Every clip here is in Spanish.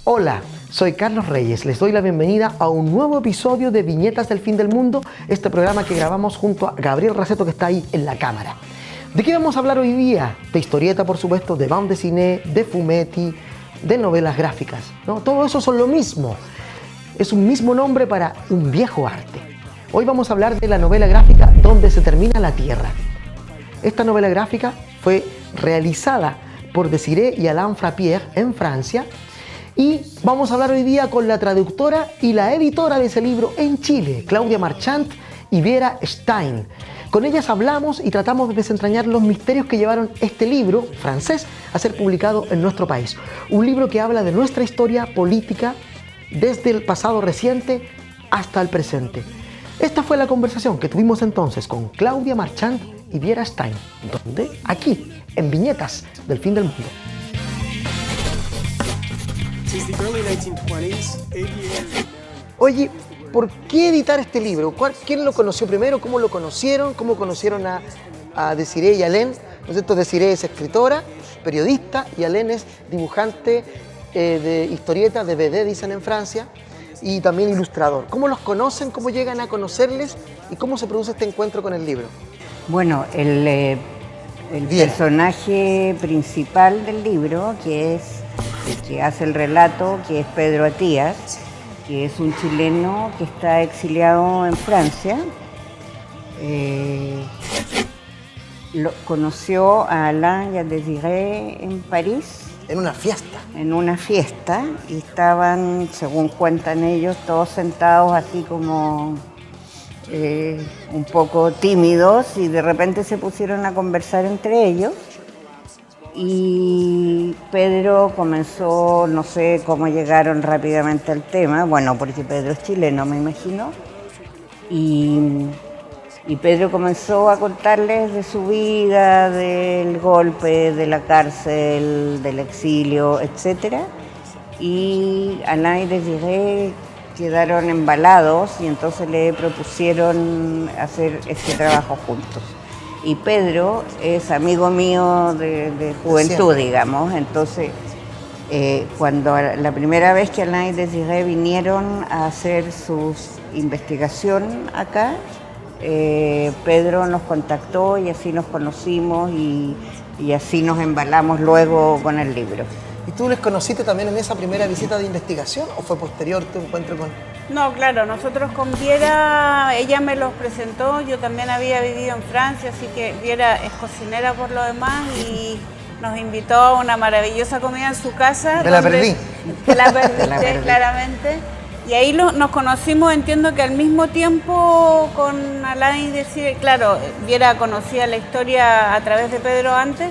Hola, soy Carlos Reyes. Les doy la bienvenida a un nuevo episodio de Viñetas del Fin del Mundo, este programa que grabamos junto a Gabriel Raceto, que está ahí en la cámara. ¿De qué vamos a hablar hoy día? De historieta, por supuesto, de bande dessinée, de fumetti, de novelas gráficas, ¿no? Todo eso son lo mismo. Es un mismo nombre para un viejo arte. Hoy vamos a hablar de la novela gráfica Donde se termina la Tierra. Esta novela gráfica fue realizada por Désirée y Alain Frappier en Francia, y vamos a hablar hoy día con la traductora y la editora de ese libro en Chile, Claudia Marchant y Viera Stein. Con ellas hablamos y tratamos de desentrañar los misterios que llevaron este libro francés a ser publicado en nuestro país. Un libro que habla de nuestra historia política desde el pasado reciente hasta el presente. Esta fue la conversación que tuvimos entonces con Claudia Marchant y Viera Stein, donde aquí, en Viñetas del Fin del Mundo. Oye, ¿por qué editar este libro? ¿Quién lo conoció primero? ¿Cómo lo conocieron? ¿Cómo conocieron a Désirée y Alain? ¿No es cierto? Désirée es escritora, periodista, y Alain es dibujante de historietas, de BD, dicen en Francia, y también ilustrador. ¿Cómo los conocen? ¿Cómo llegan a conocerles? ¿Y cómo se produce este encuentro con el libro? Bueno, el personaje principal del libro, que es el que hace el relato, que es Pedro Atías, que es un chileno que está exiliado en Francia. Conoció a Alain y a Désirée en París. En una fiesta. En una fiesta, y estaban, según cuentan ellos, todos sentados así como un poco tímidos, y de repente se pusieron a conversar entre ellos. Y Pedro comenzó, no sé cómo llegaron rápidamente al tema, bueno, porque Pedro es chileno, me imagino, y Pedro comenzó a contarles de su vida, del golpe, de la cárcel, del exilio, etc. Y Alain y Désirée quedaron embalados, y entonces le propusieron hacer este trabajo juntos. Y Pedro es amigo mío de juventud, digamos. Entonces, cuando la primera vez que Alain y Désirée vinieron a hacer su investigación acá, Pedro nos contactó y así nos conocimos y así nos embalamos luego con el libro. ¿Y tú les conociste también en esa primera visita de investigación o fue posterior tu encuentro con...? No, claro, nosotros con Viera, ella me los presentó, yo también había vivido en Francia, así que Viera es cocinera por lo demás y nos invitó a una maravillosa comida en su casa. Te la perdí. Te la perdiste, claramente. Y ahí nos conocimos, entiendo que al mismo tiempo con Alain y Désirée. Claro, Viera conocía la historia a través de Pedro antes,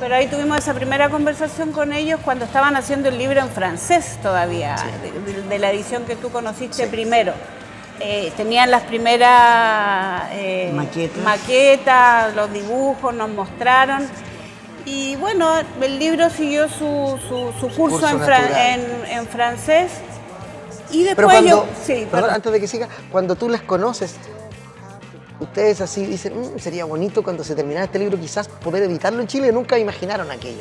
pero ahí tuvimos esa primera conversación con ellos cuando estaban haciendo el libro en francés todavía, sí, de la edición que tú conociste, sí, primero. Tenían las primeras maquetas, los dibujos, nos mostraron. Y bueno, el libro siguió su curso en francés. Y después pero perdón, antes de que siga, cuando tú les conoces, ustedes así dicen, sería bonito cuando se terminara este libro quizás poder editarlo en Chile, nunca imaginaron aquello.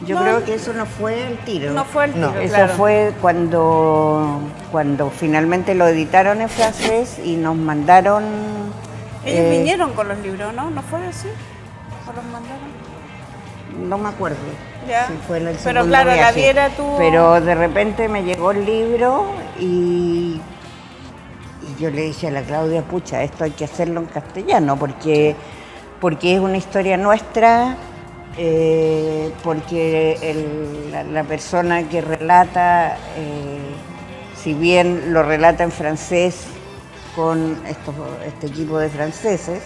Yo creo que eso no fue el tiro. No fue el tiro, no. Eso claro. fue cuando finalmente lo editaron en francés y nos mandaron... Ellos vinieron con los libros, ¿no? ¿No fue así? ¿O los mandaron? No me acuerdo. Ya. Si fue el pero claro, viaje. la Viera tuvo... Pero de repente me llegó el libro y yo le dije a la Claudia, pucha, esto hay que hacerlo en castellano porque es una historia nuestra, porque la persona que relata, si bien lo relata en francés con este equipo de franceses,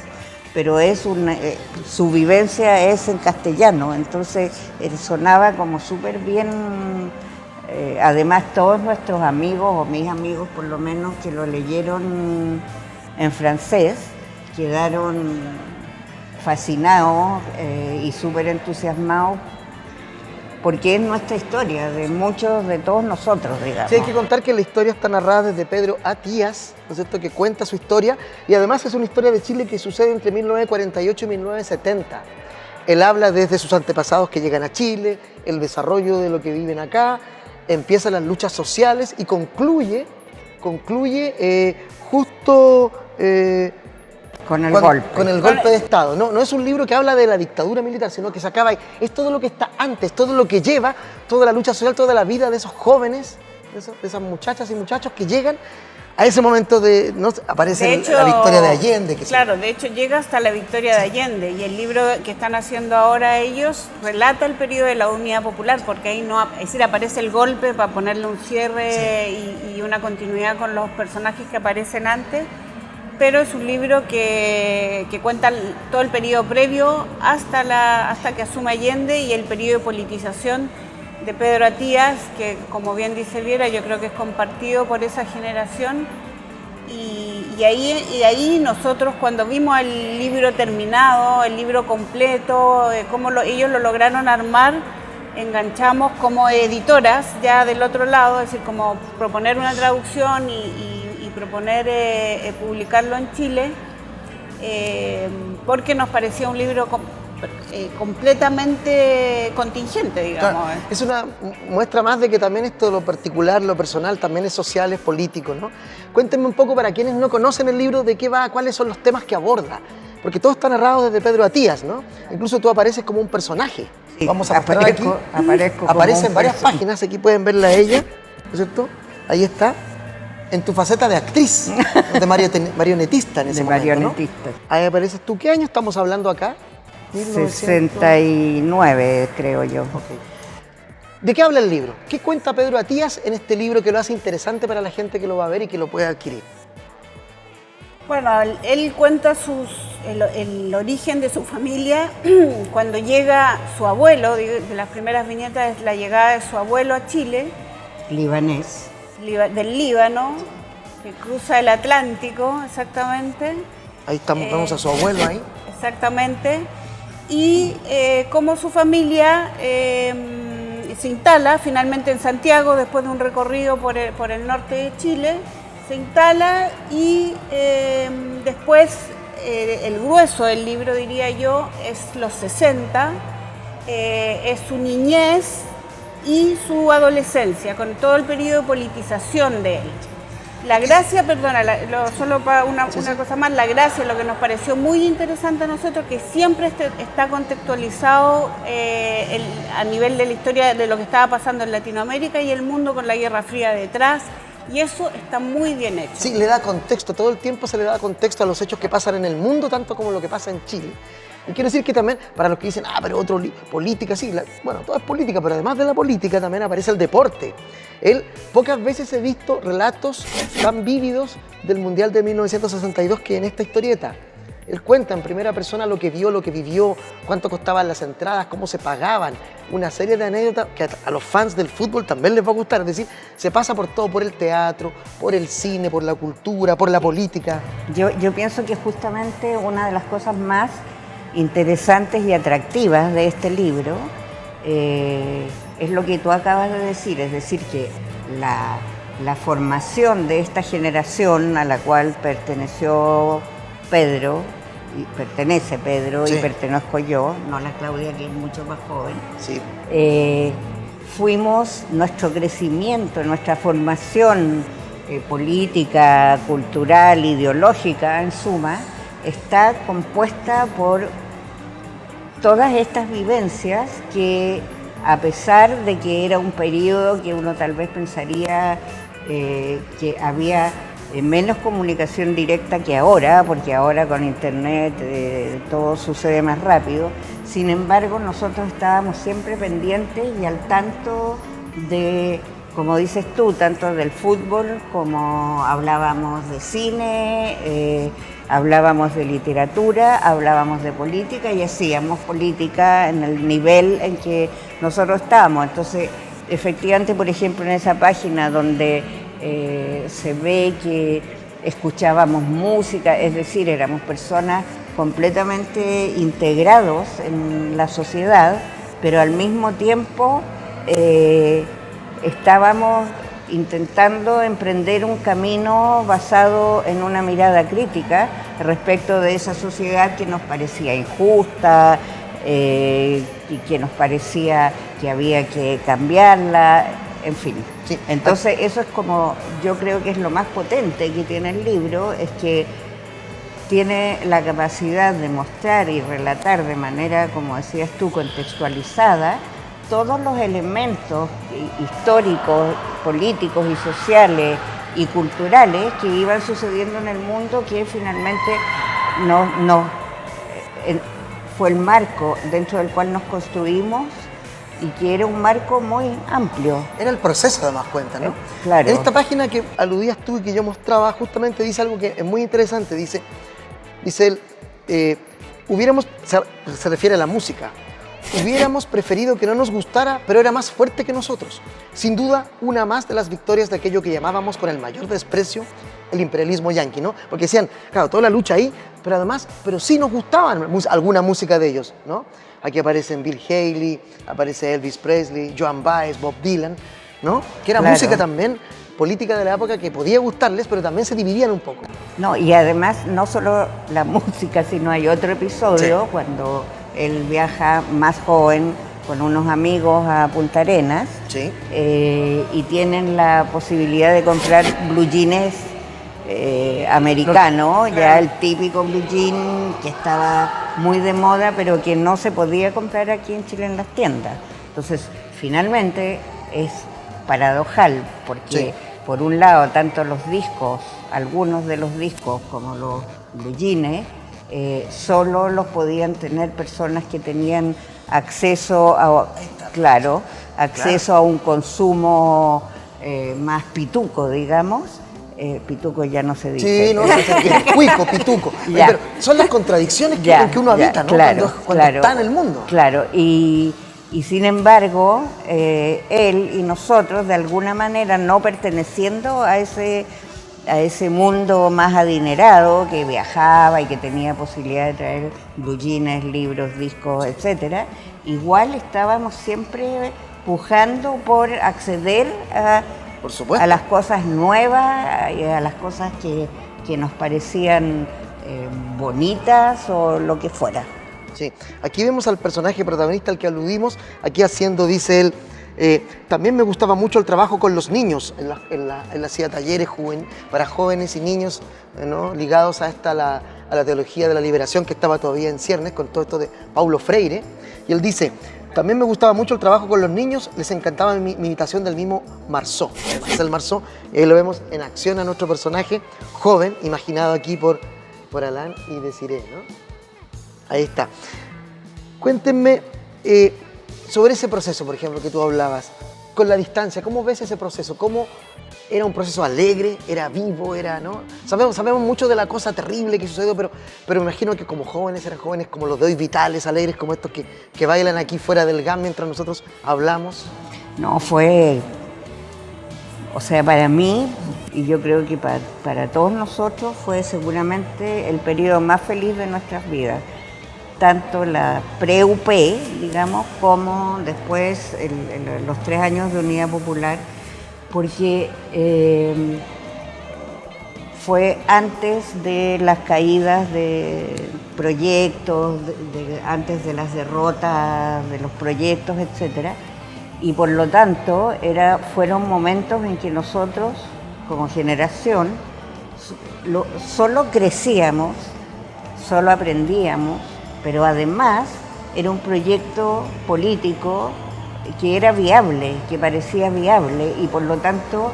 pero su vivencia es en castellano, entonces sonaba como súper bien. Además, todos nuestros amigos, o mis amigos por lo menos, que lo leyeron en francés, quedaron fascinados y súper entusiasmados, porque es nuestra historia, de todos nosotros, digamos. Sí, hay que contar que la historia está narrada desde Pedro Atías, ¿no es cierto?, que cuenta su historia, y además es una historia de Chile que sucede entre 1948 y 1970. Él habla desde sus antepasados que llegan a Chile, el desarrollo de lo que viven acá, empiezan las luchas sociales y concluye justo con el golpe. Con el golpe de Estado. No es un libro que habla de la dictadura militar, sino que se acaba ahí. Es todo lo que está antes, todo lo que lleva, toda la lucha social, toda la vida de esos jóvenes, de esas muchachas y muchachos que llegan a ese momento aparece la victoria de Allende. Claro, de hecho llega hasta la victoria de Allende, y el libro que están haciendo ahora ellos relata el periodo de la Unidad Popular, porque ahí es decir, aparece el golpe para ponerle un cierre y una continuidad con los personajes que aparecen antes, pero es un libro que cuenta todo el periodo previo hasta que asume Allende, y el periodo de politización de Pedro Atías, que como bien dice Viera, yo creo que es compartido por esa generación, y ahí nosotros, cuando vimos el libro terminado, el libro completo, cómo ellos lo lograron armar, enganchamos como editoras ya del otro lado, es decir, como proponer una traducción y proponer publicarlo en Chile, porque nos parecía un libro completamente contingente, digamos. Claro, es una muestra más de que también esto, lo particular, lo personal, también es social, es político, ¿no? Cuéntenme un poco, para quienes no conocen el libro, de qué va, cuáles son los temas que aborda, porque todo está narrado desde Pedro Atías, ¿no? Incluso tú apareces como un personaje. Sí, vamos a mostrar aquí. Aparece en varias páginas, aquí pueden verla a ella, ¿no es cierto? Ahí está. En tu faceta de actriz, de marionetista en ese momento, marionetista. ¿no? Ahí apareces tú. ¿Qué año estamos hablando acá? 69, creo yo. Okay. ¿De qué habla el libro? ¿Qué cuenta Pedro Atías en este libro que lo hace interesante para la gente que lo va a ver y que lo puede adquirir? Bueno, él cuenta el origen de su familia cuando llega su abuelo, de las primeras viñetas es la llegada de su abuelo a Chile. Libanés. Del Líbano, que cruza el Atlántico, exactamente. Ahí estamos, vemos a su abuelo ahí. Exactamente. Y cómo su familia se instala finalmente en Santiago después de un recorrido por el norte de Chile, se instala y después el grueso del libro, diría yo, es los 60, es su niñez y su adolescencia, con todo el periodo de politización de él. La gracia, perdona, solo para una cosa más, la gracia, lo que nos pareció muy interesante a nosotros, que siempre está contextualizado a nivel de la historia de lo que estaba pasando en Latinoamérica y el mundo, con la Guerra Fría detrás, y eso está muy bien hecho. Sí, le da contexto, todo el tiempo se le da contexto a los hechos que pasan en el mundo, tanto como lo que pasa en Chile. Y quiero decir que también, para los que dicen, pero política, sí, bueno, todo es política, pero además de la política también aparece el deporte. Pocas veces he visto relatos tan vívidos del Mundial de 1962 que en esta historieta. Él cuenta en primera persona lo que vio, lo que vivió, cuánto costaban las entradas, cómo se pagaban, una serie de anécdotas que a los fans del fútbol también les va a gustar. Es decir, se pasa por todo, por el teatro, por el cine, por la cultura, por la política. Yo pienso que justamente una de las cosas más interesantes y atractivas de este libro es lo que tú acabas de decir, es decir, que la formación de esta generación a la cual pertenece Pedro sí. Y pertenezco yo, no la Claudia, que es mucho más joven. Sí. Fuimos, nuestro crecimiento, nuestra formación política, cultural, ideológica, en suma, está compuesta por todas estas vivencias que, a pesar de que era un periodo que uno tal vez pensaría que había menos comunicación directa que ahora, porque ahora con internet todo sucede más rápido, sin embargo nosotros estábamos siempre pendientes y al tanto de, como dices tú, tanto del fútbol como hablábamos de cine, hablábamos de literatura, hablábamos de política y hacíamos política en el nivel en que nosotros estábamos. Entonces, efectivamente, por ejemplo, en esa página donde se ve que escuchábamos música, es decir, éramos personas completamente integrados en la sociedad, pero al mismo tiempo estábamos intentando emprender un camino basado en una mirada crítica respecto de esa sociedad que nos parecía injusta y que nos parecía que había que cambiarla. en fin. Sí. Entonces eso es como, yo creo que es lo más potente que tiene el libro, es que tiene la capacidad de mostrar y relatar de manera, como decías tú, contextualizada, todos los elementos históricos, políticos y sociales y culturales que iban sucediendo en el mundo, que finalmente fue el marco dentro del cual nos construimos y que era un marco muy amplio. Era el proceso, además, cuenta, ¿no? Claro. En esta página que aludías tú y que yo mostraba, justamente dice algo que es muy interesante. Dice él, se refiere a la música, hubiéramos preferido que no nos gustara, pero era más fuerte que nosotros. Sin duda, una más de las victorias de aquello que llamábamos con el mayor desprecio el imperialismo yanqui, ¿no? Porque decían, claro, toda la lucha ahí, pero sí nos gustaban alguna música de ellos, ¿no? Aquí aparecen Bill Haley, aparece Elvis Presley, Joan Baez, Bob Dylan, ¿no? Que era música también política de la época que podía gustarles, pero también se dividían un poco. No, y además no solo la música, sino hay otro episodio cuando él viaja más joven con unos amigos a Punta Arenas y tienen la posibilidad de comprar blue jeans americano, ya el típico blue jean que estaba muy de moda, pero que no se podía comprar aquí en Chile en las tiendas. Entonces, finalmente es paradojal, porque por un lado, tanto los discos, algunos de los discos como los blue jeans, solo los podían tener personas que tenían acceso a, a un consumo más pituco, digamos. Pituco ya no se dice. Sí, no se dice. Cuico, pituco. Oye, pero son las contradicciones en que uno habita, ¿no? Cuando está en el mundo. Claro, y sin embargo, él y nosotros, de alguna manera, no perteneciendo a ese mundo más adinerado, que viajaba y que tenía posibilidad de traer blue jeans, libros, discos, etcétera, igual estábamos siempre pujando por acceder a las cosas nuevas y a las cosas que nos parecían bonitas o lo que fuera. Sí, aquí vemos al personaje protagonista al que aludimos, aquí haciendo, dice él, también me gustaba mucho el trabajo con los niños, él hacía talleres para jóvenes y niños, ¿no? Ligados a la teología de la liberación que estaba todavía en ciernes con todo esto de Paulo Freire, y él dice, también me gustaba mucho el trabajo con los niños, les encantaba mi imitación del mismo Marceau, Marcel Marceau, y ahí lo vemos en acción a nuestro personaje joven, imaginado aquí por Alain y Desiree, ¿no? Ahí está. Cuéntenme sobre ese proceso, por ejemplo, que tú hablabas, con la distancia, ¿cómo ves ese proceso? ¿Cómo era un proceso alegre, era vivo, ¿no? Sabemos mucho de la cosa terrible que sucedió, pero me imagino que como jóvenes, eran jóvenes como los de hoy, vitales, alegres, como estos que bailan aquí fuera del GAM mientras nosotros hablamos. No, o sea, para mí, y yo creo que para todos nosotros, fue seguramente el periodo más feliz de nuestras vidas. Tanto la pre-UP, digamos, como después los 3 años de Unidad Popular, porque fue antes de las caídas de proyectos, antes de las derrotas de los proyectos, etcétera, y por lo tanto fueron momentos en que nosotros, como generación, solo crecíamos, solo aprendíamos, pero además era un proyecto político que era viable, que parecía viable, y por lo tanto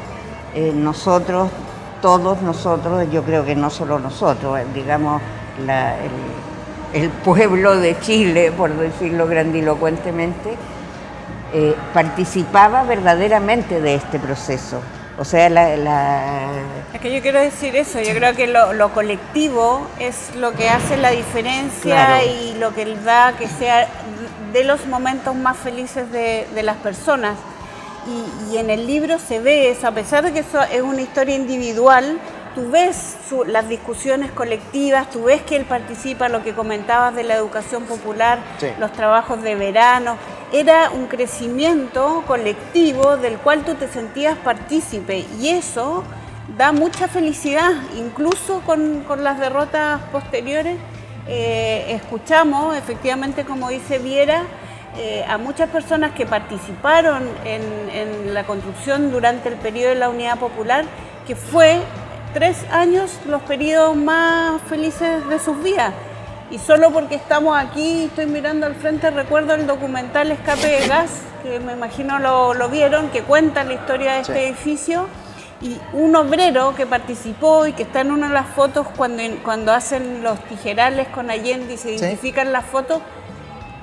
todos nosotros, yo creo que no solo nosotros, digamos el pueblo de Chile, por decirlo grandilocuentemente, participaba verdaderamente de este proceso. O sea, Es que yo quiero decir eso, yo creo que lo colectivo es lo que hace la diferencia y lo que da que sea de los momentos más felices de las personas. Y en el libro se ve eso, a pesar de que eso es una historia individual, tú ves las discusiones colectivas, tú ves que él participa, lo que comentabas de la educación popular, los trabajos de verano. Era un crecimiento colectivo del cual tú te sentías partícipe, y eso da mucha felicidad, incluso con las derrotas posteriores. Escuchamos, efectivamente, como dice Viera, a muchas personas que participaron en la construcción durante el periodo de la Unidad Popular, que fue 3 años los periodos más felices de sus vidas. Y solo porque estamos aquí, estoy mirando al frente, recuerdo el documental Escape de Gas, que me imagino lo vieron, que cuenta la historia de este edificio. Y un obrero que participó y que está en una de las fotos cuando hacen los tijerales con Allende y se identifican las fotos,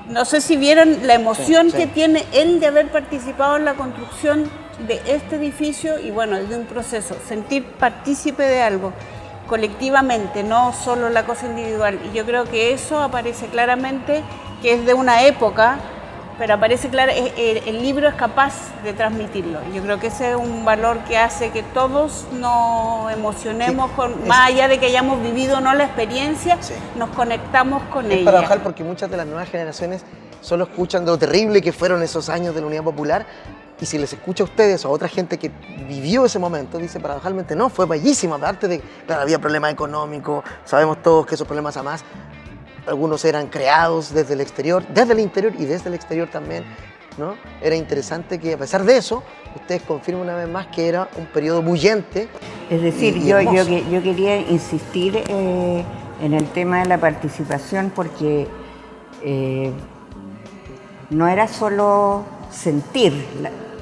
no sé si vieron la emoción que tiene él de haber participado en la construcción de este edificio y bueno, de un proceso, sentir partícipe de algo colectivamente, no solo la cosa individual. Y yo creo que eso aparece claramente, que es de una época, pero aparece claro, el libro es capaz de transmitirlo. Yo creo que ese es un valor que hace que todos nos emocionemos, más allá de que hayamos vivido o no la experiencia, nos conectamos con ella. Es paradojal porque muchas de las nuevas generaciones solo escuchan de lo terrible que fueron esos años de la Unidad Popular, y si les escucha a ustedes o a otra gente que vivió ese momento, dice paradojalmente no, fue bellísimo, aparte de, claro, había problemas económicos, sabemos todos que esos problemas a más. Algunos eran creados desde el exterior, desde el interior y desde el exterior también, ¿no? Era interesante que a pesar de eso, ustedes confirman una vez más que era un periodo bullente. Es decir, yo quería insistir en el tema de la participación porque no era solo sentir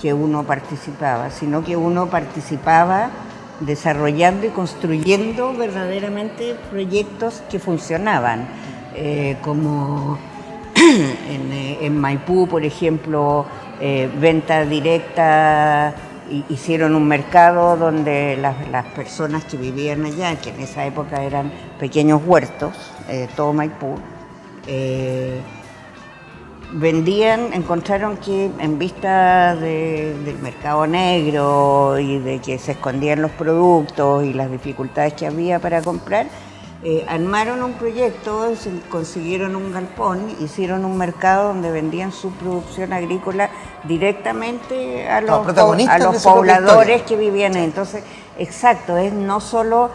que uno participaba, sino que uno participaba desarrollando y construyendo verdaderamente proyectos que funcionaban. Como en Maipú, por ejemplo, venta directa, hicieron un mercado donde las personas que vivían allá, que en esa época eran pequeños huertos, todo Maipú, vendían, encontraron que en vista del mercado negro y de que se escondían los productos y las dificultades que había para comprar, armaron un proyecto, consiguieron un galpón, hicieron un mercado donde vendían su producción agrícola directamente a los pobladores que vivían ahí. Entonces, exacto, es no solo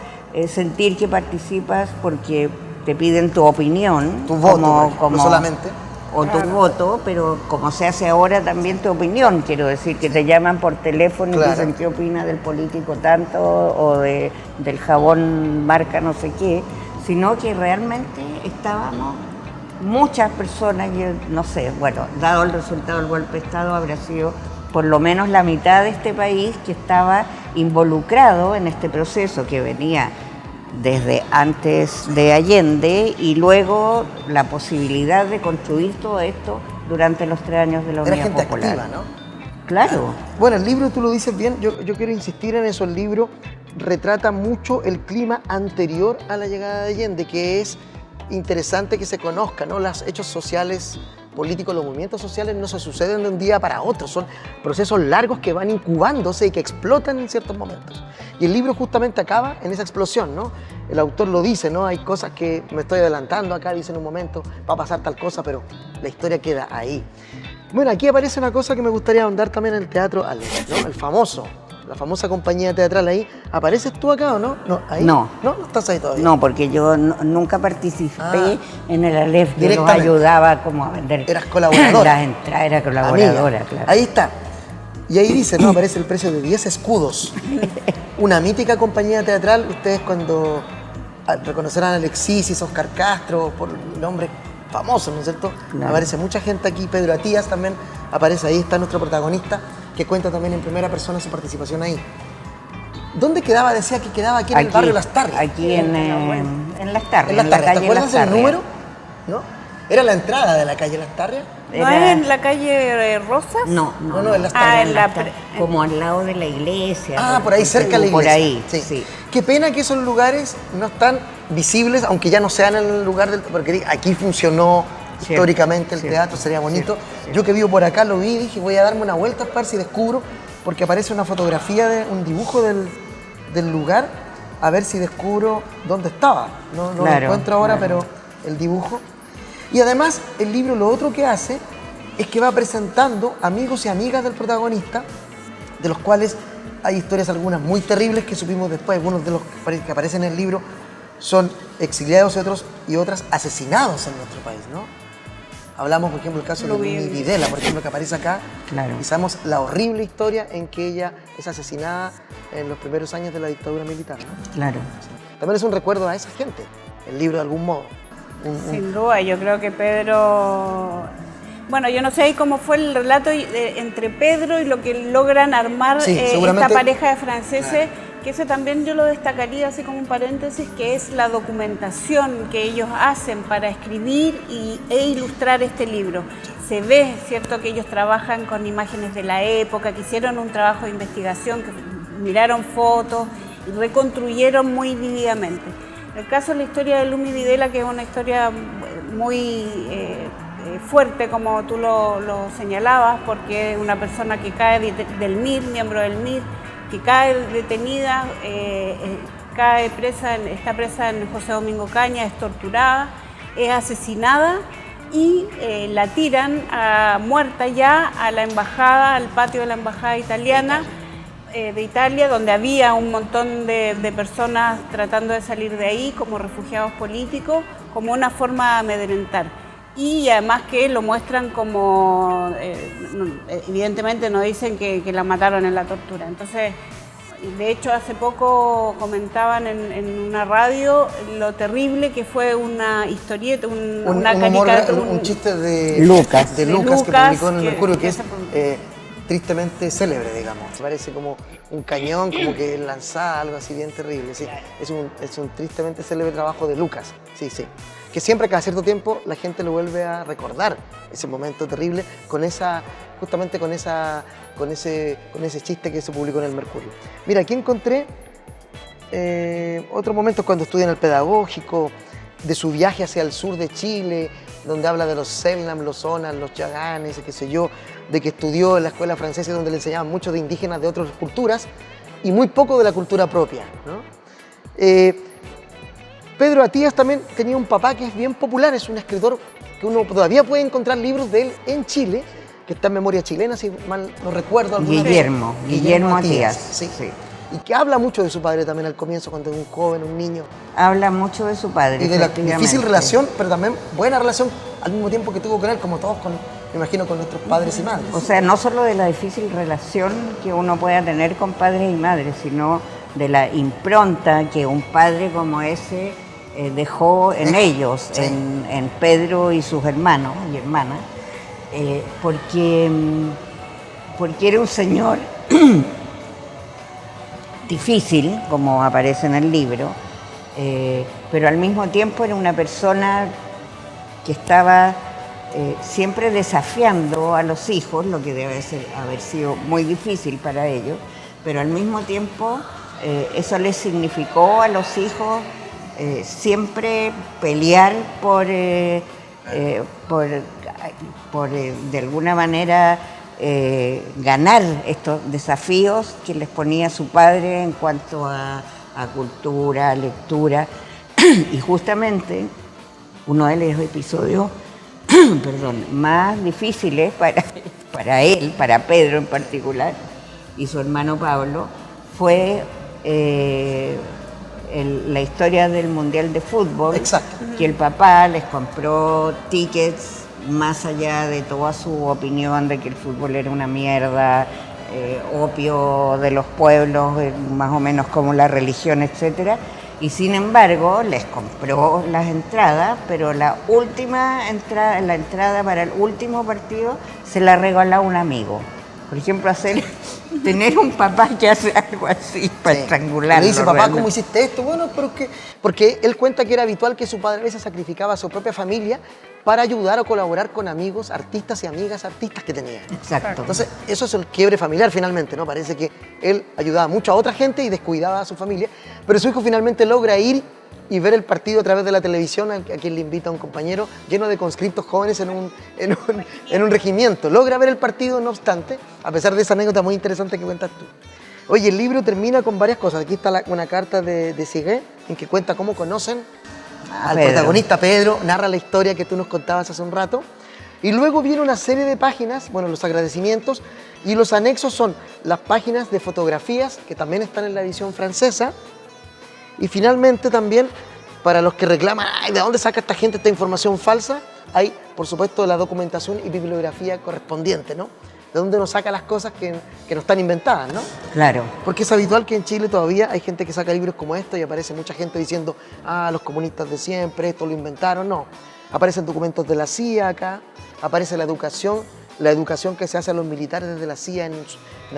sentir que participas porque te piden tu opinión, tu voto, no solamente. O tu voto, pero como se hace ahora también tu opinión, quiero decir, que te llaman por teléfono y dicen qué opina del político tanto o del jabón marca no sé qué, sino que realmente estábamos muchas personas, yo no sé, bueno, dado el resultado del golpe de Estado habrá sido por lo menos la mitad de este país que estaba involucrado en este proceso que venía desde antes de Allende y luego la posibilidad de construir todo esto durante los 3 años de la Unidad Popular. Era gente activa, ¿no? Claro. Bueno, el libro, tú lo dices bien, yo quiero insistir en eso, el libro retrata mucho el clima anterior a la llegada de Allende, que es interesante que se conozca, ¿no? Los hechos sociales, políticos, los movimientos sociales no se suceden de un día para otro, son procesos largos que van incubándose y que explotan en ciertos momentos. Y el libro justamente acaba en esa explosión, ¿no? El autor lo dice, ¿no? Hay cosas que me estoy adelantando acá, dice en un momento, va a pasar tal cosa, pero la historia queda ahí. Bueno, aquí aparece una cosa que me gustaría ahondar también en el Teatro Aleph, ¿no? La famosa compañía teatral ahí. ¿Apareces tú acá o no? No, ahí. No. ¿No? ¿No estás ahí todavía? No, porque yo nunca participé en el Aleph, yo los ayudaba como a vender. Eras colaboradora. Las entradas, era colaboradora, claro. Ahí está. Y ahí dice, ¿no? Aparece el precio de 10 escudos. Una mítica compañía teatral, ustedes cuando reconocerán a Alexis, Oscar Castro, por nombres famosos, ¿no es cierto? Claro. Aparece mucha gente aquí, Pedro Atías también aparece ahí, está nuestro protagonista, que cuenta también en primera persona su participación ahí. ¿Dónde quedaba? Decía que quedaba aquí en el barrio Las Tarrias. Aquí en Las Tarrias. En la calle. ¿Te acuerdas del número? ¿No? ¿Era la entrada de la calle Las Tarrias? ¿No es en la calle Rosas? No, en Las Tarrias. Como al lado de la iglesia. Por ahí, cerca de la iglesia. Por ahí, sí. Qué pena que esos lugares no están visibles, aunque ya no sean en el lugar del... Porque aquí funcionó históricamente el teatro, sería bonito. Yo que vivo por acá lo vi y dije, voy a darme una vuelta para ver si descubro, porque aparece una fotografía, un dibujo del lugar, a ver si descubro dónde estaba. No lo encuentro ahora, pero el dibujo. Y además, el libro lo otro que hace es que va presentando amigos y amigas del protagonista, de los cuales hay historias algunas muy terribles que supimos después, algunos de los que aparecen en el libro son exiliados y otras asesinados en nuestro país, ¿no? Hablamos, por ejemplo, el caso de Lumi Videla, por ejemplo, que aparece acá. Claro. Y sabemos la horrible historia en que ella es asesinada en los primeros años de la dictadura militar, ¿no? Claro. También es un recuerdo a esa gente, el libro de algún modo. Sin duda, yo creo que Pedro... Bueno, yo no sé ahí cómo fue el relato entre Pedro y lo que logran armar esta pareja de franceses, claro, que eso también yo lo destacaría así como un paréntesis, que es la documentación que ellos hacen para escribir e ilustrar este libro. Se ve, ¿cierto?, que ellos trabajan con imágenes de la época, que hicieron un trabajo de investigación, que miraron fotos y reconstruyeron muy vívidamente. El caso de la historia de Lumi Videla, que es una historia muy fuerte, como tú lo señalabas, porque es una persona que cae del MIR, miembro del MIR, que cae detenida, está presa en José Domingo Caña, es torturada, es asesinada y la tiran muerta ya a la embajada, al patio de la embajada italiana, de Italia, donde había un montón de personas tratando de salir de ahí como refugiados políticos, como una forma de amedrentar. Y además que lo muestran como, evidentemente no dicen que la mataron en la tortura. Entonces, de hecho, hace poco comentaban en una radio lo terrible que fue una historieta, una caricatura. Un chiste de Lucas. De Lucas que publicó en el Mercurio, que es tristemente célebre, digamos. Parece como un cañón, como que lanzada, algo así bien terrible. Sí. Es un tristemente célebre trabajo de Lucas. Sí, sí. Que siempre, cada cierto tiempo, la gente lo vuelve a recordar, ese momento terrible, justamente con ese chiste que se publicó en el Mercurio. Mira, aquí encontré otros momentos cuando estudia en el Pedagógico, de su viaje hacia el sur de Chile, donde habla de los Selnam, los Onas, los Yaganes, qué sé yo, de que estudió en la escuela francesa donde le enseñaban mucho de indígenas de otras culturas y muy poco de la cultura propia, ¿no? Pedro Atías también tenía un papá que es bien popular, es un escritor que uno todavía puede encontrar libros de él en Chile, que está en Memoria Chilena, si mal no recuerdo. Guillermo Atías. Sí. Y que habla mucho de su padre también al comienzo, cuando es un joven, un niño. Habla mucho de su padre. Y de la difícil relación, pero también buena relación al mismo tiempo que tuvo con él, como todos, me imagino, con nuestros padres y madres. O sea, no solo de la difícil relación que uno pueda tener con padres y madres, sino de la impronta que un padre como ese dejó en ellos, sí, en Pedro y sus hermanos y hermanas, porque era un señor difícil, como aparece en el libro, pero al mismo tiempo era una persona que estaba siempre desafiando a los hijos, lo que debe haber sido muy difícil para ellos, pero al mismo tiempo eso les significó a los hijos siempre pelear por de alguna manera ganar estos desafíos que les ponía su padre en cuanto a cultura, a lectura. Y justamente uno de los episodios más difíciles para él, para Pedro en particular, y su hermano Pablo, fue la historia del Mundial de Fútbol. Exacto. Que el papá les compró tickets más allá de toda su opinión de que el fútbol era una mierda, opio de los pueblos, más o menos como la religión, etcétera. Y sin embargo les compró las entradas, pero la entrada para el último partido se la regaló a un amigo. Por ejemplo, tener un papá que hace algo así para estrangularlo. Le dice, papá, ¿cómo hiciste esto? Bueno, porque él cuenta que era habitual que su padre a veces sacrificaba a su propia familia para ayudar o colaborar con amigos, artistas y amigas artistas que tenía. Exacto. Entonces, eso es el quiebre familiar finalmente, ¿no? Parece que él ayudaba mucho a otra gente y descuidaba a su familia, pero su hijo finalmente logra ir y ver el partido a través de la televisión, a quien le invita a un compañero lleno de conscriptos jóvenes en un regimiento. Logra ver el partido, no obstante, a pesar de esa anécdota muy interesante que cuentas tú. Oye, el libro termina con varias cosas. Aquí está una carta de Siguet, en que cuenta cómo conocen al protagonista Pedro, narra la historia que tú nos contabas hace un rato, y luego viene una serie de páginas, bueno, los agradecimientos, y los anexos son las páginas de fotografías, que también están en la edición francesa. Y finalmente también, para los que reclaman, ay, ¿de dónde saca esta gente esta información falsa? hay, por supuesto, la documentación y bibliografía correspondiente, ¿no? De dónde uno saca las cosas que no están inventadas, ¿no? Claro. Porque es habitual que en Chile todavía hay gente que saca libros como estos y aparece mucha gente diciendo, los comunistas de siempre, esto lo inventaron. No, aparecen documentos de la CIA acá, aparece la educación que se hace a los militares desde la CIA en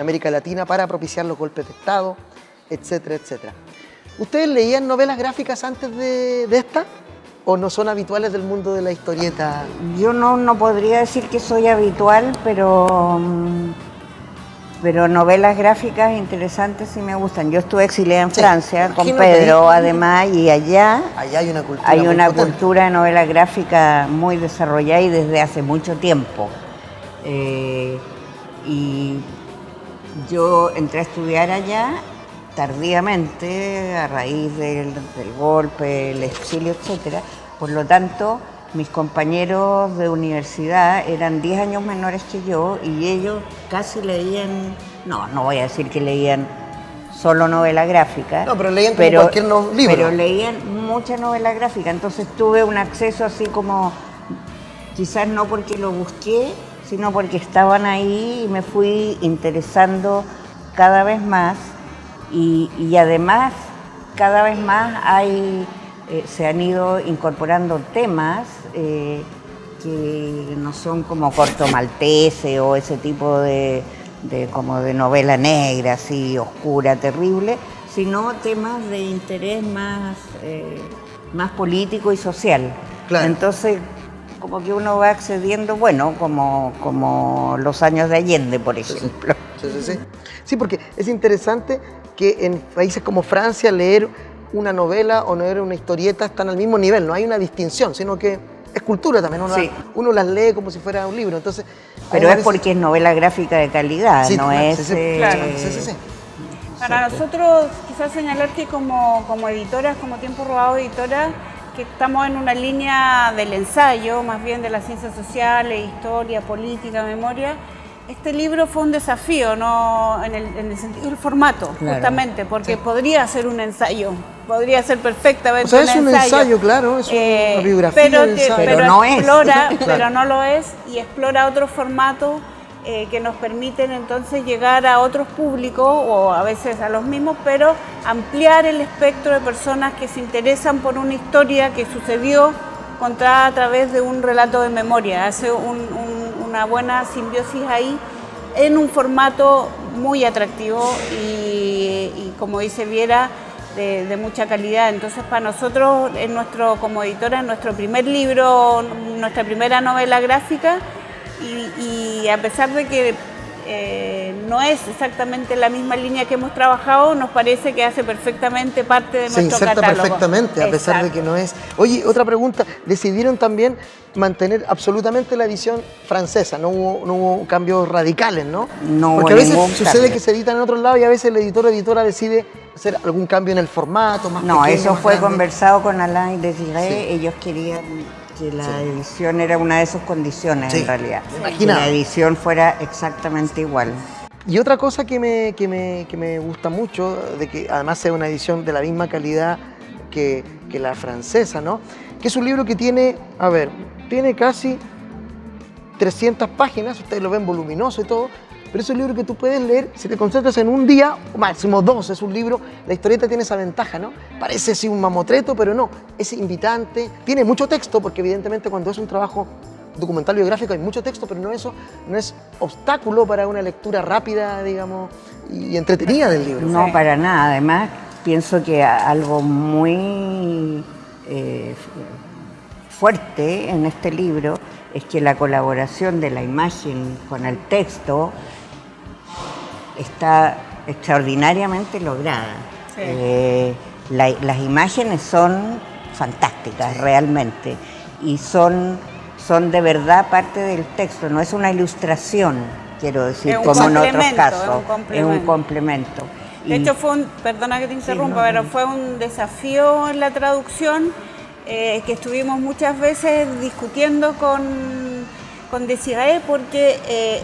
América Latina para propiciar los golpes de Estado, etcétera, etcétera. ¿Ustedes leían novelas gráficas antes de esta? ¿O no son habituales del mundo de la historieta? Yo no podría decir que soy habitual, pero novelas gráficas interesantes sí me gustan. Yo estuve exiliada en Francia con Pedro, además, y allá hay una cultura, cultura de novela gráfica muy desarrollada y desde hace mucho tiempo. Y yo entré a estudiar allá tardíamente, a raíz del golpe, el exilio, etcétera. Por lo tanto, mis compañeros de universidad eran 10 años menores que yo y ellos casi leían, no voy a decir que leían solo novela gráfica. No, pero leían como cualquier libro. Pero leían mucha novela gráfica, entonces tuve un acceso así como, quizás no porque lo busqué, sino porque estaban ahí y me fui interesando cada vez más. Y además, cada vez más se han ido incorporando temas que no son como Corto Maltese o ese tipo de novela negra, así oscura, terrible, sino temas de interés más político y social. Claro. Entonces, como que uno va accediendo, bueno, como Los años de Allende, por ejemplo. Sí, porque es interesante que en países como Francia leer una novela o leer una historieta están al mismo nivel, no hay una distinción, sino que es cultura también, uno las lee como si fuera un libro. Entonces, pero es porque es novela gráfica de calidad, no es... Claro. Para nosotros, quizás señalar que como editoras, como Tiempo Robado Editora, que estamos en una línea del ensayo, más bien de las ciencias sociales, historia, política, memoria. Este libro fue un desafío, ¿no? en el sentido del formato, claro, justamente, porque podría ser un ensayo, podría ser perfectamente un ensayo. Es un ensayo, claro, es una biografía, pero no explora, pero no lo es, y explora otros formatos que nos permiten entonces llegar a otros públicos, o a veces a los mismos, pero ampliar el espectro de personas que se interesan por una historia que sucedió contada a través de un relato de memoria. Hace una buena simbiosis ahí en un formato muy atractivo y como dice Viera, de mucha calidad. Entonces, para nosotros, como editora, en nuestro primer libro, nuestra primera novela gráfica, y a pesar de que no es exactamente la misma línea que hemos trabajado, nos parece que hace perfectamente parte de nuestro catálogo. Se inserta perfectamente, a pesar de que no es... Oye, otra pregunta, decidieron también mantener absolutamente la edición francesa, no hubo cambios radicales, ¿no? No, porque a veces sucede que se editan en otros lados y a veces el editor o editora decide hacer algún cambio en el formato, más pequeño, eso más fue grande. Conversado con Alain y Desiré, ellos querían que la edición era una de sus condiciones, en realidad. Que la edición fuera exactamente igual. Y otra cosa que me gusta mucho, de que además sea una edición de la misma calidad que la francesa, ¿no? Que es un libro que tiene casi 300 páginas, ustedes lo ven voluminoso y todo, pero es un libro que tú puedes leer si te concentras en un día, o máximo 2. Es un libro, la historieta tiene esa ventaja, ¿no? Parece así un mamotreto, pero no, es invitante, tiene mucho texto, porque evidentemente cuando es un trabajo documental biográfico hay mucho texto, pero no es obstáculo para una lectura rápida, digamos, y entretenida del libro. No, para nada. Además, pienso que algo muy fuerte en este libro es que la colaboración de la imagen con el texto está extraordinariamente lograda. Sí. Las imágenes son fantásticas, realmente, y son de verdad parte del texto, no es una ilustración, quiero decir, como en otros casos, es un complemento. De hecho, perdona que te interrumpa, pero fue un desafío en la traducción que estuvimos muchas veces discutiendo con Desiré, porque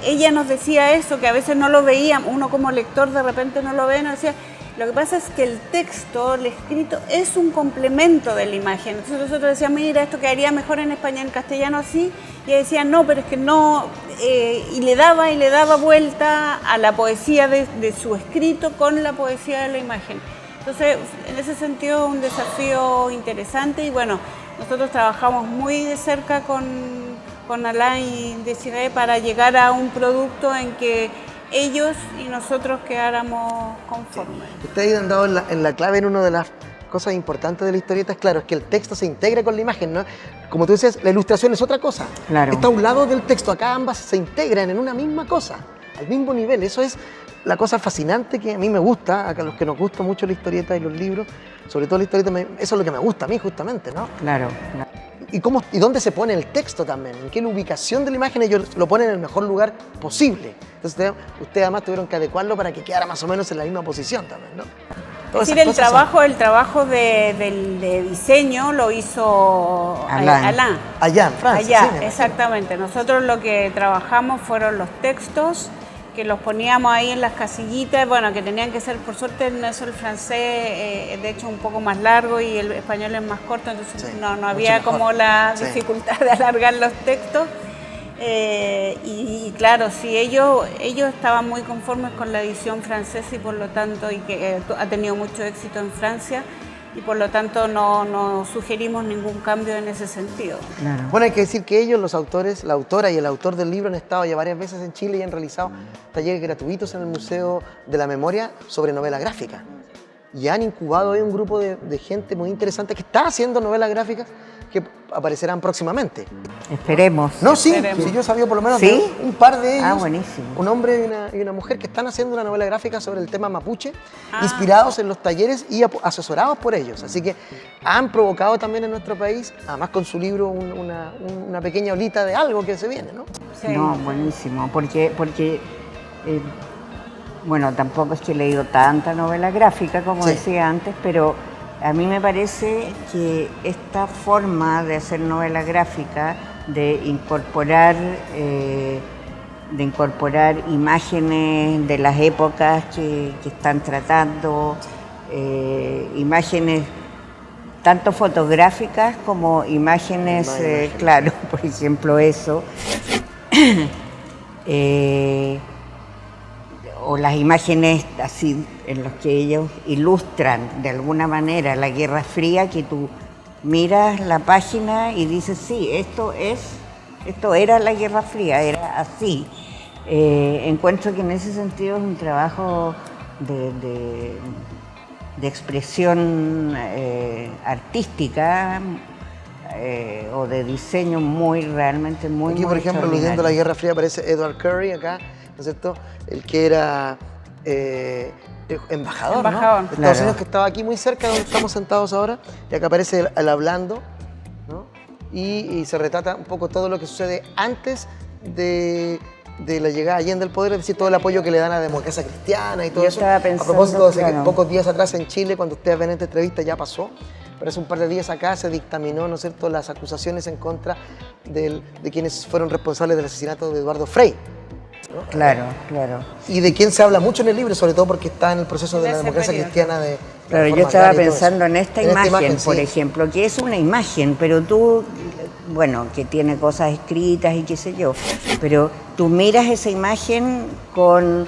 ella nos decía eso, que a veces no lo veíamos, uno como lector de repente no lo ve, nos decía, Lo que pasa es que el texto, el escrito, es un complemento de la imagen. Entonces nosotros decíamos, mira, esto quedaría mejor en español, en castellano así, y ella decía, no, pero es que no, y le daba vuelta a la poesía de su escrito con la poesía de la imagen. Entonces, en ese sentido, un desafío interesante, y bueno, nosotros trabajamos muy de cerca con Alain y Desiree para llegar a un producto en que ellos y nosotros quedáramos conformes. Ustedes han dado en la clave en una de las cosas importantes de la historieta, es claro, es que el texto se integra con la imagen, ¿no? Como tú dices, la ilustración es otra cosa. Claro. Está a un lado del texto, acá ambas se integran en una misma cosa, al mismo nivel. Eso es la cosa fascinante que a mí me gusta, a los que nos gusta mucho la historieta y los libros, sobre todo la historieta, eso es lo que me gusta a mí justamente, ¿no? Claro. ¿Y dónde se pone el texto también? ¿En qué ubicación de la imagen ellos lo ponen en el mejor lugar posible? Entonces ustedes además tuvieron que adecuarlo para que quedara más o menos en la misma posición también, ¿no? Es decir, el trabajo de diseño lo hizo Alain. Allá en Francia. Allá, sí, exactamente. Nosotros lo que trabajamos fueron los textos, que los poníamos ahí en las casillitas, bueno, que tenían que ser, por suerte, el francés, de hecho, un poco más largo y el español es más corto, entonces sí, no había como la dificultad de alargar los textos. Y claro, sí, ellos estaban muy conformes con la edición francesa y por lo tanto, y que ha tenido mucho éxito en Francia, y por lo tanto no sugerimos ningún cambio en ese sentido. Claro. Bueno, hay que decir que ellos, los autores, la autora y el autor del libro, han estado ya varias veces en Chile y han realizado talleres gratuitos en el Museo de la Memoria sobre novela gráfica. Y han incubado ahí un grupo de gente muy interesante que está haciendo novelas gráficas que aparecerán próximamente. Esperemos. No, sí, Esperemos. Sí, yo sabía por lo menos ¿Sí? de un par de ellos. Buenísimo. Un hombre y una mujer que están haciendo una novela gráfica sobre el tema mapuche, inspirados en los talleres y asesorados por ellos. Así que han provocado también en nuestro país, además con su libro, una pequeña olita de algo que se viene, ¿no? Sí. No, buenísimo, porque bueno, tampoco es que he leído tanta novela gráfica, como decía antes, pero a mí me parece que esta forma de hacer novela gráfica, de incorporar imágenes de las épocas que están tratando, imágenes tanto fotográficas como imágenes, claro, por ejemplo eso, o las imágenes así en las que ellos ilustran de alguna manera la Guerra Fría, que tú miras la página y dices, sí, esto era la Guerra Fría, era así. Encuentro que en ese sentido es un trabajo de expresión artística o de diseño realmente muy aquí, por ejemplo, aludiendo a la Guerra Fría, aparece Edward Curry acá, ¿no es cierto? El que era embajador, ¿no? De Estados Unidos, que estaba aquí muy cerca de donde estamos sentados ahora, y acá aparece el hablando, ¿no? Y se retrata un poco todo lo que sucede antes de la llegada Allende al poder, es decir, todo el apoyo que le dan a la democracia cristiana y todo eso. Estaba pensando, a propósito, de que pocos días atrás en Chile, cuando ustedes ven esta entrevista, ya pasó, pero hace un par de días acá se dictaminó, ¿no es cierto?, las acusaciones en contra de quienes fueron responsables del asesinato de Eduardo Frei, ¿no? Claro. Y de quien se habla mucho en el libro, sobre todo porque está en el proceso de la democracia cristiana. Claro, yo estaba pensando en esta imagen, por ejemplo, que es una imagen, pero tú, bueno, que tiene cosas escritas y qué sé yo, pero tú miras esa imagen con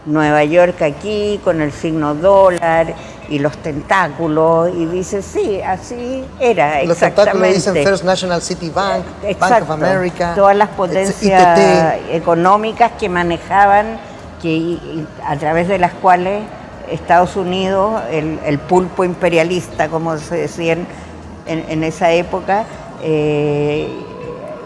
Nueva York aquí, con el signo dólar y los tentáculos, y dices, sí, así era, los exactamente. Los tentáculos dicen First National City Bank, exacto, Bank of America. Todas las potencias económicas que manejaban, a través de las cuales Estados Unidos, el pulpo imperialista, como se decía en esa época,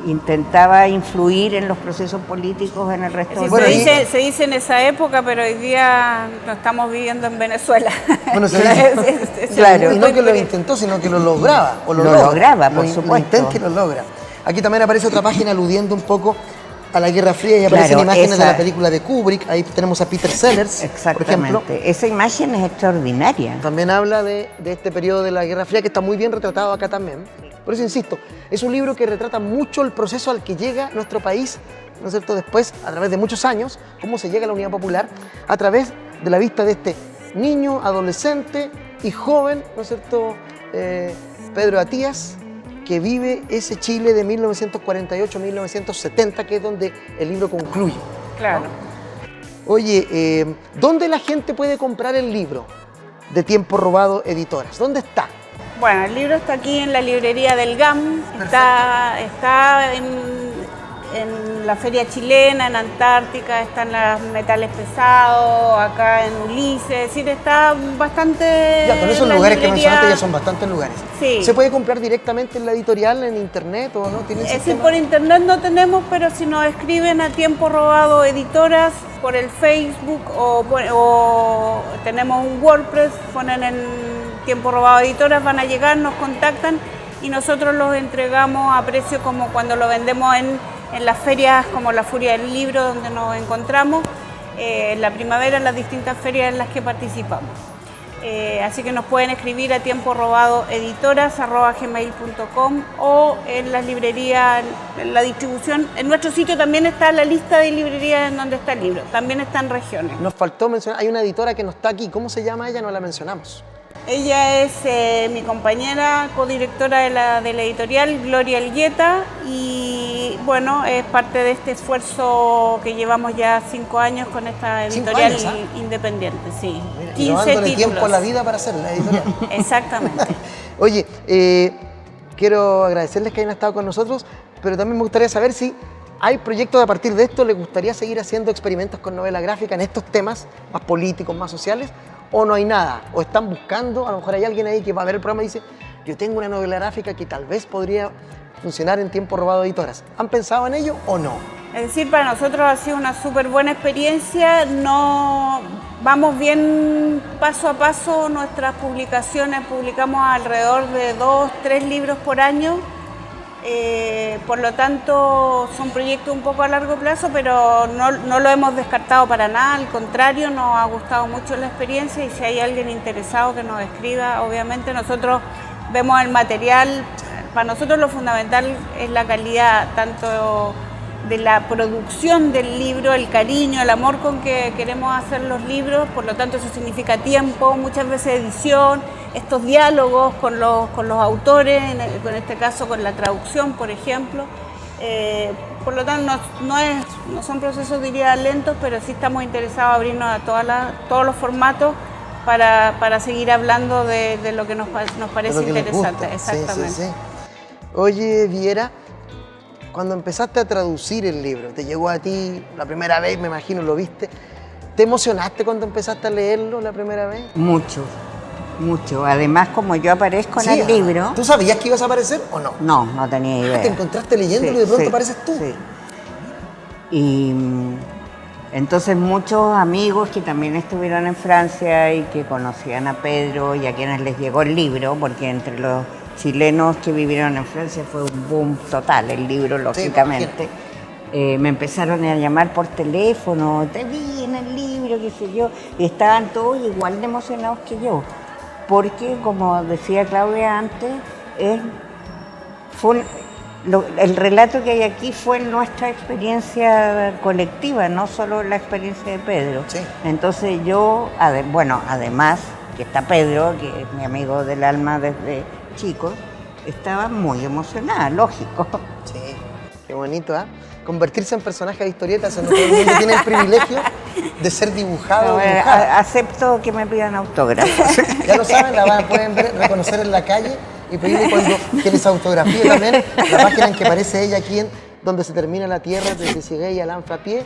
intentaba influir en los procesos políticos en el resto del país. Se dice en esa época, pero hoy día no estamos viviendo en Venezuela. Bueno, se dice, claro. Y no que lo intentó, sino que lo lograba. Lo lograba, por supuesto. Lo intenta y lo logra. Aquí también aparece otra página aludiendo un poco a la Guerra Fría y aparecen imágenes de la película de Kubrick. Ahí tenemos a Peter Sellers, por ejemplo. Esa imagen es extraordinaria. También habla de este periodo de la Guerra Fría, que está muy bien retratado acá también. Por eso insisto, es un libro que retrata mucho el proceso al que llega nuestro país, ¿no es cierto?, después, a través de muchos años, cómo se llega a la Unidad Popular, a través de la vista de este niño, adolescente y joven, ¿no es cierto?, Pedro Atías, que vive ese Chile de 1948-1970, que es donde el libro concluye. Claro. ¿No? Oye, ¿dónde la gente puede comprar el libro de Tiempo Robado Editoras? ¿Dónde está? Bueno, el libro está aquí en la librería del GAM, está en la feria chilena, en Antártica, están los metales pesados, acá en Ulises, es decir, está bastante... Ya, con esos lugares que mencionaste ya son bastantes lugares. Sí. ¿Se puede comprar directamente en la editorial, en internet o no? Es decir, por internet no tenemos, pero si nos escriben a Tiempo Robado Editoras por el Facebook o tenemos un WordPress, ponen en Tiempo Robado Editoras, van a llegar, nos contactan y nosotros los entregamos a precio como cuando lo vendemos en las ferias como la Furia del Libro, donde nos encontramos, en la primavera, en las distintas ferias en las que participamos. Así que nos pueden escribir a tiemporobadoeditoras@gmail.com o en las librerías, en la distribución. En nuestro sitio también está la lista de librerías en donde está el libro, también está en regiones. Nos faltó mencionar, hay una editora que no está aquí, ¿cómo se llama ella? No la mencionamos. Ella es mi compañera, codirectora de la editorial, Gloria Elgueta, y bueno, es parte de este esfuerzo que llevamos ya 5 años con esta editorial independiente, sí. Mira, 15 dándole títulos. tiempo a la vida para hacer la editorial. Exactamente. Oye, quiero agradecerles que hayan estado con nosotros, pero también me gustaría saber si hay proyectos a partir de esto, ¿les gustaría seguir haciendo experimentos con novela gráfica en estos temas más políticos, más sociales? ¿O no hay nada? ¿O están buscando? A lo mejor hay alguien ahí que va a ver el programa y dice, yo tengo una novela gráfica que tal vez podría funcionar en Tiempo Robado Editoras. ¿Han pensado en ello o no? Es decir, para nosotros ha sido una súper buena experiencia. No, vamos bien paso a paso nuestras publicaciones. Publicamos alrededor de 2, 3 libros por año. Por lo tanto, son proyectos un poco a largo plazo, pero no lo hemos descartado para nada. Al contrario, nos ha gustado mucho la experiencia y si hay alguien interesado que nos escriba, obviamente nosotros vemos el material. Para nosotros lo fundamental es la calidad, tanto de la producción del libro, el cariño, el amor con que queremos hacer los libros, por lo tanto eso significa tiempo, muchas veces edición, estos diálogos con los autores, en este caso con la traducción, por ejemplo. Por lo tanto no son procesos, diría, lentos, pero sí estamos interesados en abrirnos a todos los formatos para seguir hablando de lo que nos parece interesante. Exactamente. Sí. Oye, Viera, cuando empezaste a traducir el libro, te llegó a ti la primera vez, me imagino, lo viste, ¿te emocionaste cuando empezaste a leerlo la primera vez? Mucho. Además, como yo aparezco en el libro... ¿Tú sabías que ibas a aparecer o no? No tenía idea. ¿Te encontraste leyéndolo y de pronto apareces tú? Sí. Y entonces muchos amigos que también estuvieron en Francia y que conocían a Pedro y a quienes les llegó el libro, porque entre los chilenos que vivieron en Francia fue un boom total el libro, lógicamente. Me empezaron a llamar por teléfono, te vi en el libro, qué sé yo, y estaban todos igual de emocionados que yo, porque como decía Claudia antes, el relato que hay aquí fue nuestra experiencia colectiva, no solo la experiencia de Pedro. Sí. Entonces yo, además que está Pedro, que es mi amigo del alma desde chicos, estaba muy emocionada, lógico. Sí, qué bonito, ¿eh? Convertirse en personaje de historietas, en todo el mundo tiene el privilegio de ser dibujado. Acepto que me pidan autógrafos. Ya lo saben, pueden reconocer en la calle y pedirle que les autografíe también la página en que aparece ella aquí, donde se termina la tierra, desde Siguey a Alain Frappier.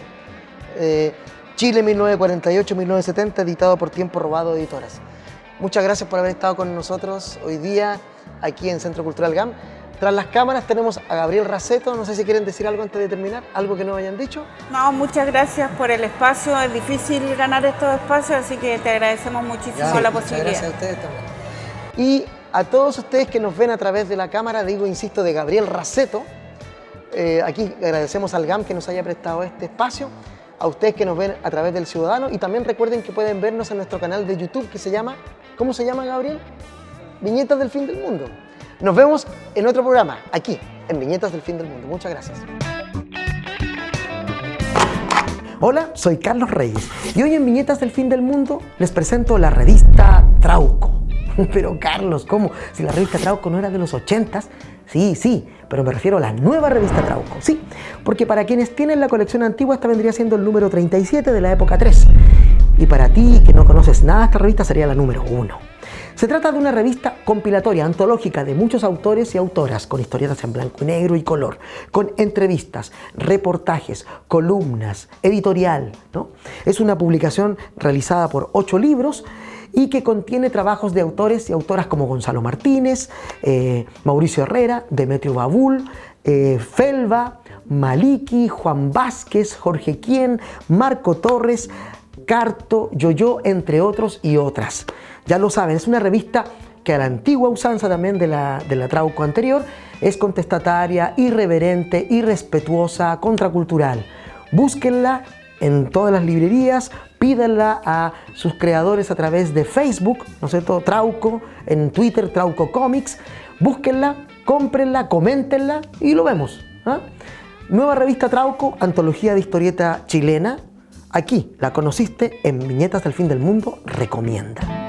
Chile 1948-1970, editado por Tiempo Robado Editoras. Muchas gracias por haber estado con nosotros hoy día aquí en Centro Cultural GAM. Tras las cámaras tenemos a Gabriel Raseto. No sé si quieren decir algo antes de terminar, algo que no hayan dicho. No, muchas gracias por el espacio. Es difícil ganar estos espacios, así que te agradecemos muchísimo la posibilidad. Gracias a ustedes también. Y a todos ustedes que nos ven a través de la cámara, insisto, de Gabriel Raseto. Aquí agradecemos al GAM que nos haya prestado este espacio. A ustedes que nos ven a través del Ciudadano. Y también recuerden que pueden vernos en nuestro canal de YouTube que se llama... ¿Cómo se llama, Gabriel? Viñetas del Fin del Mundo. Nos vemos en otro programa, aquí, en Viñetas del Fin del Mundo. Muchas gracias. Hola, soy Carlos Reyes y hoy en Viñetas del Fin del Mundo les presento la revista Trauco. Pero Carlos, ¿cómo? Si la revista Trauco no era de los 80s. Sí, pero me refiero a la nueva revista Trauco. Sí, porque para quienes tienen la colección antigua esta vendría siendo el número 37 de la época 3. Y para ti que no conoces nada de esta revista sería la número 1. Se trata de una revista compilatoria, antológica de muchos autores y autoras, con historietas en blanco y negro y color, con entrevistas, reportajes, columnas, editorial, ¿no? Es una publicación realizada por 8 libros y que contiene trabajos de autores y autoras como Gonzalo Martínez, Mauricio Herrera, Demetrio Bavul, Felva, Maliki, Juan Vázquez, Jorge Quien, Marco Torres, Carto, Yoyo, entre otros y otras. Ya lo saben, es una revista que a la antigua usanza también de la Trauco anterior es contestataria, irreverente, irrespetuosa, contracultural. Búsquenla en todas las librerías, pídanla a sus creadores a través de Facebook, ¿no es cierto? Trauco, en Twitter, Trauco Comics. Búsquenla, cómprenla, coméntenla y lo vemos. ¿Ah? Nueva revista Trauco, antología de historieta chilena. Aquí la conociste en Viñetas del Fin del Mundo, recomienda.